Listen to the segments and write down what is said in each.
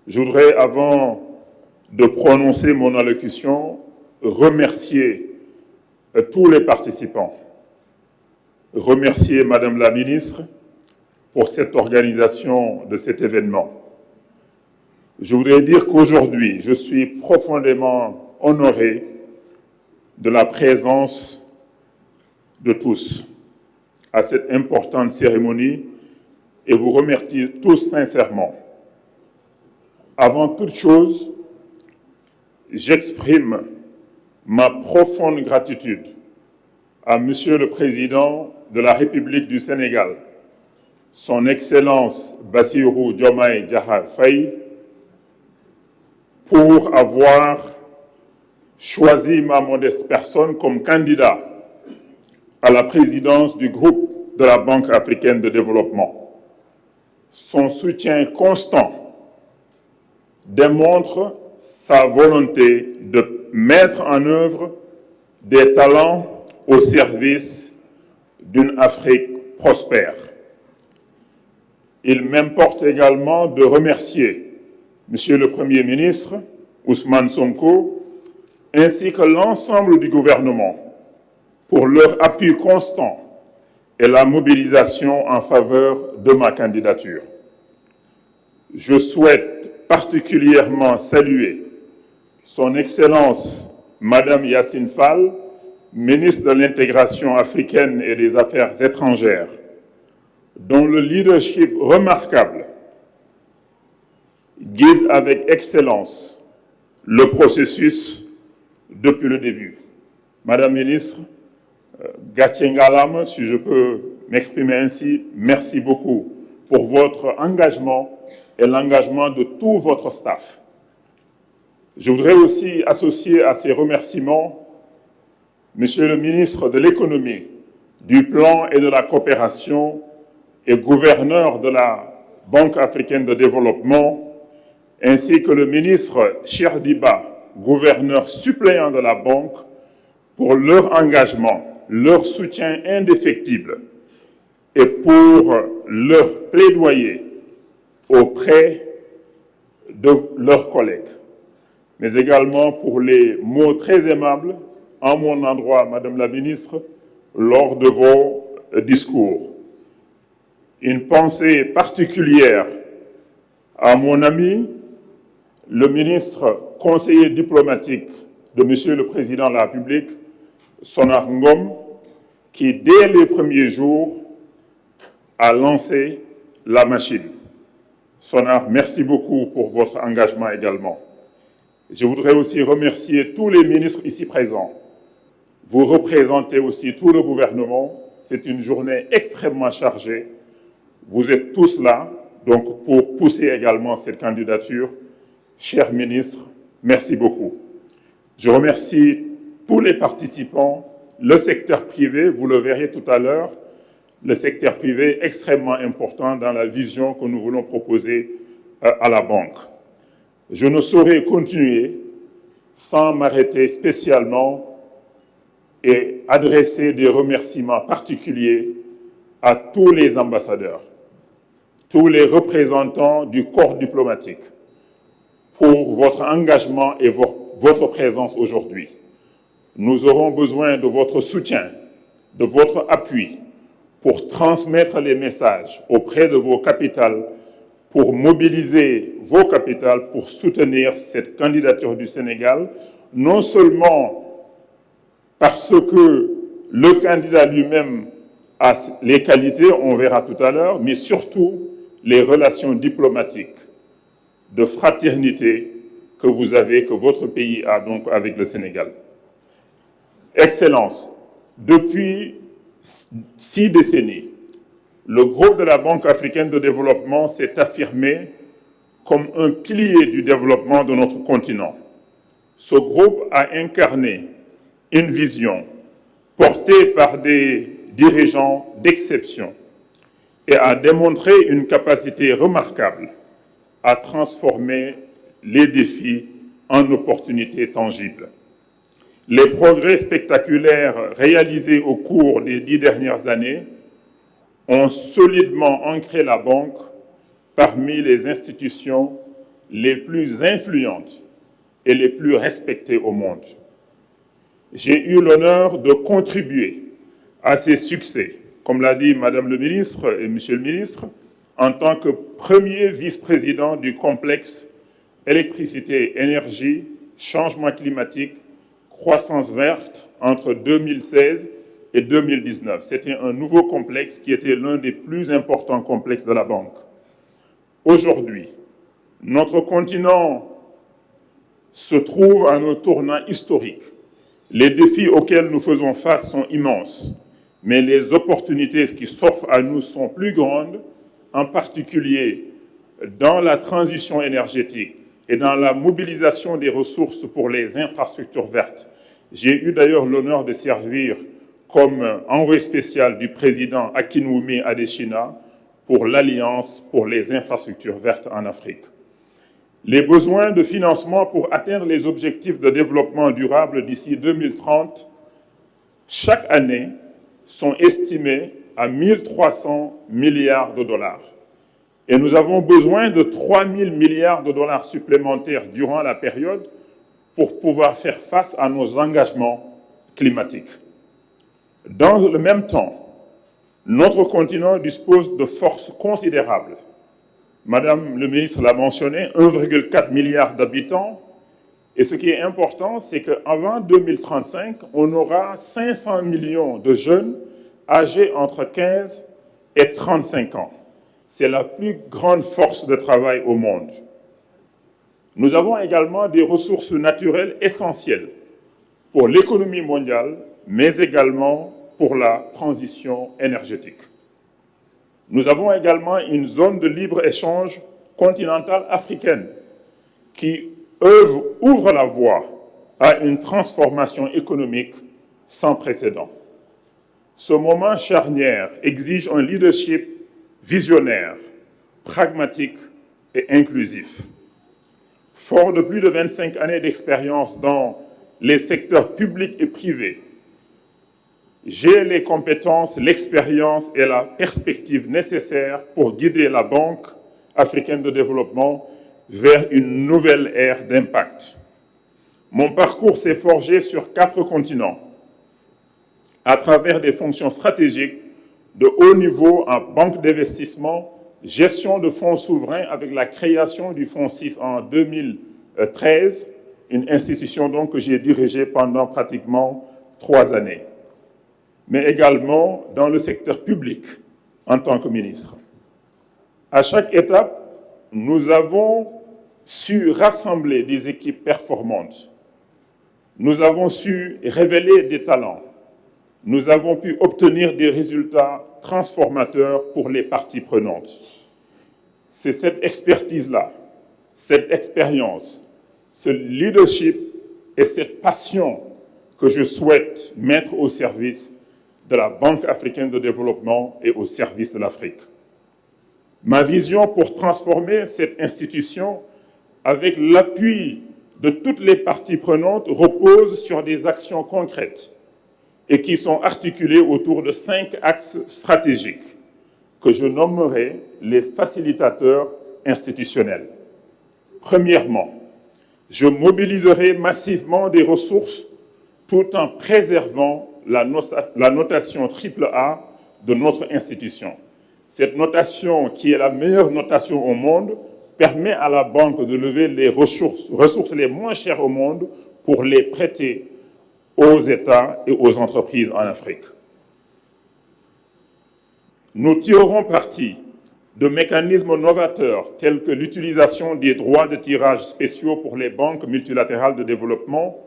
Je voudrais, avant de prononcer mon allocution, remercier tous les participants, remercier Madame la Ministre pour cette organisation de cet événement. Je voudrais dire qu'aujourd'hui, je suis profondément honoré de la présence de tous à cette importante cérémonie et vous remercie tous sincèrement. Avant toute chose, j'exprime ma profonde gratitude à Monsieur le Président de la République du Sénégal, Son Excellence Bassirou Diomaye Diakhar Faye, pour avoir choisi ma modeste personne comme candidat à la présidence du groupe de la Banque africaine de développement. Son soutien constant démontre sa volonté de mettre en œuvre des talents au service d'une Afrique prospère. Il m'importe également de remercier Monsieur le Premier ministre, Ousmane Sonko, ainsi que l'ensemble du gouvernement pour leur appui constant et la mobilisation en faveur de ma candidature. Je souhaite particulièrement saluer Son Excellence Madame Yacine Fall, ministre de l'Intégration africaine et des Affaires étrangères, dont le leadership remarquable guide avec excellence le processus depuis le début. Madame la ministre, Gatchengalam, si je peux m'exprimer ainsi, merci beaucoup pour votre engagement et l'engagement de tout votre staff. Je voudrais aussi associer à ces remerciements Monsieur le ministre de l'Économie, du Plan et de la Coopération et gouverneur de la Banque africaine de développement, ainsi que le ministre Cheikh Diba, gouverneur suppléant de la Banque, pour leur engagement, leur soutien indéfectible et pour leur plaidoyer auprès de leurs collègues, mais également pour les mots très aimables en mon endroit, Madame la Ministre, lors de vos discours. Une pensée particulière à mon ami, le ministre conseiller diplomatique de Monsieur le Président de la République, Sonar Ngom, qui, dès les premiers jours, a lancé la machine. Sonar, merci beaucoup pour votre engagement également. Je voudrais aussi remercier tous les ministres ici présents. Vous représentez aussi tout le gouvernement. C'est une journée extrêmement chargée. Vous êtes tous là, donc pour pousser également cette candidature. Chers ministres, merci beaucoup. Je remercie tous les participants, le secteur privé, vous le verrez tout à l'heure, le secteur privé extrêmement important dans la vision que nous voulons proposer à la banque. Je ne saurais continuer sans m'arrêter spécialement et adresser des remerciements particuliers à tous les ambassadeurs, tous les représentants du corps diplomatique pour votre engagement et votre présence aujourd'hui. Nous aurons besoin de votre soutien, de votre appui pour transmettre les messages auprès de vos capitales, pour mobiliser vos capitales pour soutenir cette candidature du Sénégal, non seulement parce que le candidat lui-même a les qualités, on verra tout à l'heure, mais surtout les relations diplomatiques de fraternité que vous avez, que votre pays a donc avec le Sénégal. Excellence, depuis 6 décennies, le groupe de la Banque africaine de développement s'est affirmé comme un pilier du développement de notre continent. Ce groupe a incarné une vision portée par des dirigeants d'exception et a démontré une capacité remarquable à transformer les défis en opportunités tangibles. Les progrès spectaculaires réalisés au cours des 10 dernières années ont solidement ancré la banque parmi les institutions les plus influentes et les plus respectées au monde. J'ai eu l'honneur de contribuer à ces succès, comme l'a dit Madame le ministre et Monsieur le ministre, en tant que premier vice-président du complexe électricité, énergie, changement climatique, croissance verte entre 2016 et 2019. C'était un nouveau complexe qui était l'un des plus importants complexes de la banque. Aujourd'hui, notre continent se trouve à un tournant historique. Les défis auxquels nous faisons face sont immenses, mais les opportunités qui s'offrent à nous sont plus grandes, en particulier dans la transition énergétique et dans la mobilisation des ressources pour les infrastructures vertes. J'ai eu d'ailleurs l'honneur de servir comme envoyé spécial du président Akinwumi Adesina pour l'Alliance pour les infrastructures vertes en Afrique. Les besoins de financement pour atteindre les objectifs de développement durable d'ici 2030, chaque année, sont estimés à 1 300 milliards de dollars. Et nous avons besoin de 3 000 milliards de dollars supplémentaires durant la période pour pouvoir faire face à nos engagements climatiques. Dans le même temps, notre continent dispose de forces considérables. Madame le ministre l'a mentionné, 1,4 milliard d'habitants. Et ce qui est important, c'est qu'avant 2035, on aura 500 millions de jeunes âgés entre 15 et 35 ans. C'est la plus grande force de travail au monde. Nous avons également des ressources naturelles essentielles pour l'économie mondiale, mais également pour la transition énergétique. Nous avons également une zone de libre-échange continentale africaine qui ouvre la voie à une transformation économique sans précédent. Ce moment charnière exige un leadership visionnaire, pragmatique et inclusif. Fort de plus de 25 années d'expérience dans les secteurs publics et privés, j'ai les compétences, l'expérience et la perspective nécessaires pour guider la Banque africaine de développement vers une nouvelle ère d'impact. Mon parcours s'est forgé sur 4 continents, à travers des fonctions stratégiques de haut niveau en banque d'investissement, gestion de fonds souverains avec la création du Fonds 6 en 2013, une institution donc que j'ai dirigée pendant pratiquement 3 années, mais également dans le secteur public en tant que ministre. À chaque étape, nous avons su rassembler des équipes performantes. Nous avons su révéler des talents. Nous avons pu obtenir des résultats transformateurs pour les parties prenantes. C'est cette expertise-là, cette expérience, ce leadership et cette passion que je souhaite mettre au service de la Banque africaine de développement et au service de l'Afrique. Ma vision pour transformer cette institution avec l'appui de toutes les parties prenantes repose sur des actions concrètes et qui sont articulées autour de 5 axes stratégiques que je nommerai les facilitateurs institutionnels. Premièrement, je mobiliserai massivement des ressources tout en préservant la notation AAA de notre institution. Cette notation, qui est la meilleure notation au monde, permet à la banque de lever les ressources les moins chères au monde pour les prêter aux États et aux entreprises en Afrique. Nous tirerons parti de mécanismes novateurs tels que l'utilisation des droits de tirage spéciaux pour les banques multilatérales de développement,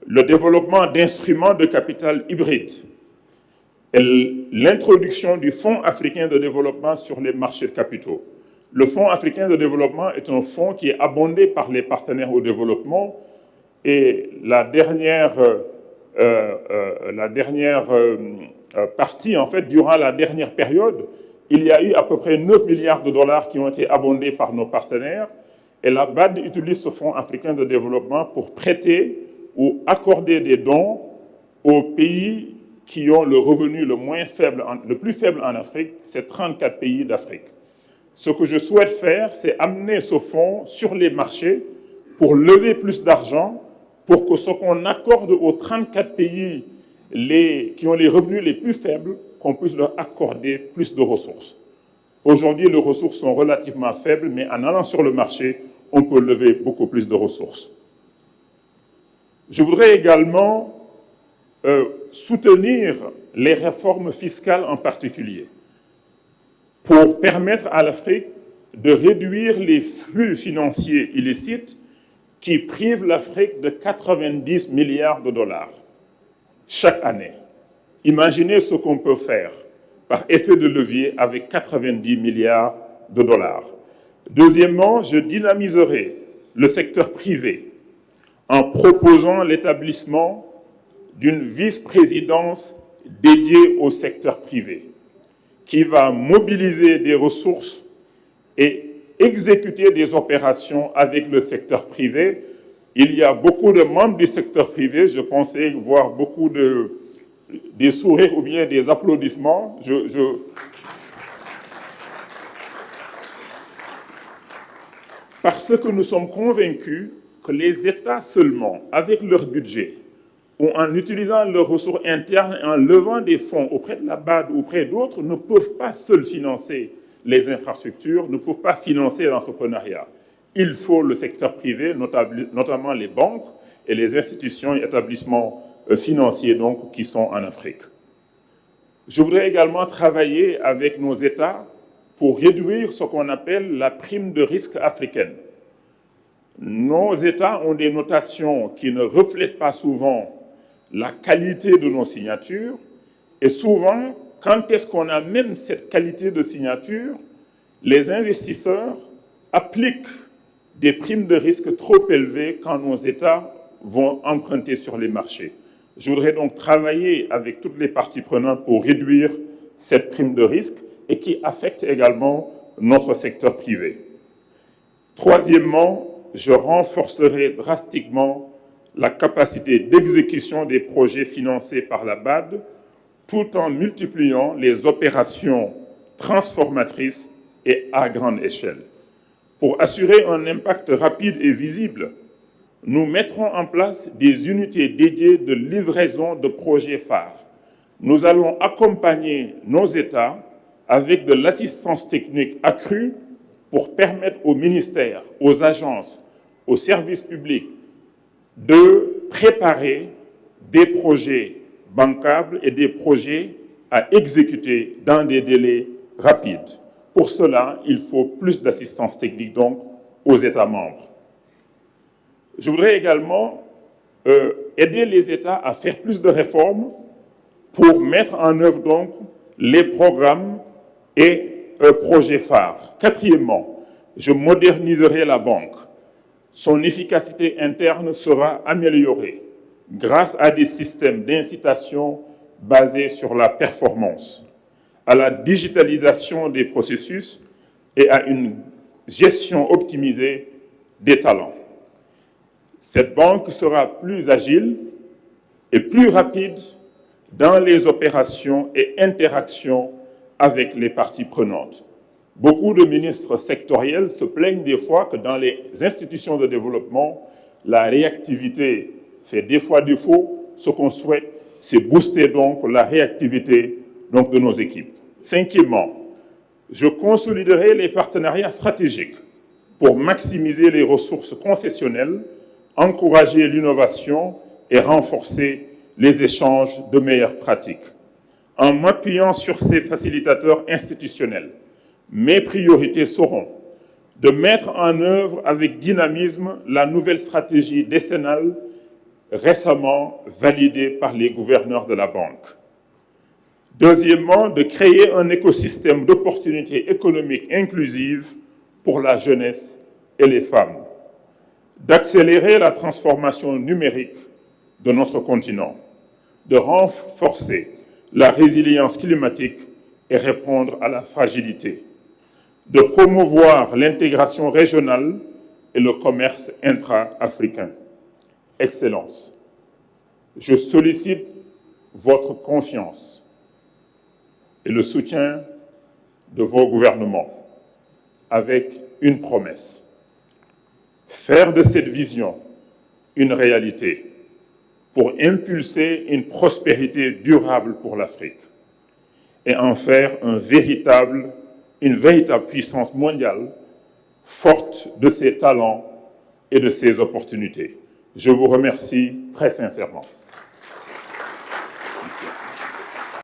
le développement d'instruments de capital hybrides et l'introduction du Fonds africain de développement sur les marchés de capitaux. Le Fonds africain de développement est un fonds qui est abondé par les partenaires au développement et la dernière partie, en fait, durant la dernière période, il y a eu à peu près 9 milliards de dollars qui ont été abondés par nos partenaires et la BAD utilise ce Fonds africain de développement pour prêter ou accorder des dons aux pays qui ont le revenu le plus faible en Afrique, c'est 34 pays d'Afrique. Ce que je souhaite faire, c'est amener ce fonds sur les marchés pour lever plus d'argent, pour que ce qu'on accorde aux 34 pays qui ont les revenus les plus faibles, qu'on puisse leur accorder plus de ressources. Aujourd'hui, les ressources sont relativement faibles, mais en allant sur le marché, on peut lever beaucoup plus de ressources. Je voudrais également soutenir les réformes fiscales en particulier, pour permettre à l'Afrique de réduire les flux financiers illicites qui privent l'Afrique de 90 milliards de dollars chaque année. Imaginez ce qu'on peut faire par effet de levier avec 90 milliards de dollars. Deuxièmement, je dynamiserai le secteur privé en proposant l'établissement d'une vice-présidence dédiée au secteur privé, qui va mobiliser des ressources et exécuter des opérations avec le secteur privé. Il y a beaucoup de membres du secteur privé, je pensais voir beaucoup des sourires ou bien des applaudissements. Parce que nous sommes convaincus que les États seulement, avec leur budget, ou en utilisant leurs ressources internes et en levant des fonds auprès de la BAD ou auprès d'autres, ne peuvent pas seuls financer les infrastructures, ne peuvent pas financer l'entrepreneuriat. Il faut le secteur privé, notamment les banques et les institutions et établissements financiers donc, qui sont en Afrique. Je voudrais également travailler avec nos États pour réduire ce qu'on appelle la prime de risque africaine. Nos États ont des notations qui ne reflètent pas souvent la qualité de nos signatures, et souvent, quand est-ce qu'on a même cette qualité de signature, les investisseurs appliquent des primes de risque trop élevées quand nos États vont emprunter sur les marchés. Je voudrais donc travailler avec toutes les parties prenantes pour réduire cette prime de risque et qui affecte également notre secteur privé. Troisièmement, je renforcerai drastiquement la capacité d'exécution des projets financés par la BAD, tout en multipliant les opérations transformatrices et à grande échelle. Pour assurer un impact rapide et visible, nous mettrons en place des unités dédiées de livraison de projets phares. Nous allons accompagner nos États avec de l'assistance technique accrue pour permettre aux ministères, aux agences, aux services publics de préparer des projets bancables et des projets à exécuter dans des délais rapides. Pour cela, il faut plus d'assistance technique donc aux États membres. Je voudrais également aider les États à faire plus de réformes pour mettre en œuvre donc les programmes et projets phares. Quatrièmement, je moderniserai la banque. Son efficacité interne sera améliorée grâce à des systèmes d'incitation basés sur la performance, à la digitalisation des processus et à une gestion optimisée des talents. Cette banque sera plus agile et plus rapide dans les opérations et interactions avec les parties prenantes. Beaucoup de ministres sectoriels se plaignent des fois que dans les institutions de développement, la réactivité fait des fois défaut. Ce qu'on souhaite, c'est booster donc la réactivité donc, de nos équipes. Cinquièmement, je consoliderai les partenariats stratégiques pour maximiser les ressources concessionnelles, encourager l'innovation et renforcer les échanges de meilleures pratiques. En m'appuyant sur ces facilitateurs institutionnels, mes priorités seront de mettre en œuvre avec dynamisme la nouvelle stratégie décennale récemment validée par les gouverneurs de la banque. Deuxièmement, de créer un écosystème d'opportunités économiques inclusives pour la jeunesse et les femmes. D'accélérer la transformation numérique de notre continent. De renforcer la résilience climatique et répondre à la fragilité. De promouvoir l'intégration régionale et le commerce intra-africain. Excellences, je sollicite votre confiance et le soutien de vos gouvernements avec une promesse. Faire de cette vision une réalité pour impulser une prospérité durable pour l'Afrique et en faire une véritable puissance mondiale forte de ses talents et de ses opportunités. Je vous remercie très sincèrement.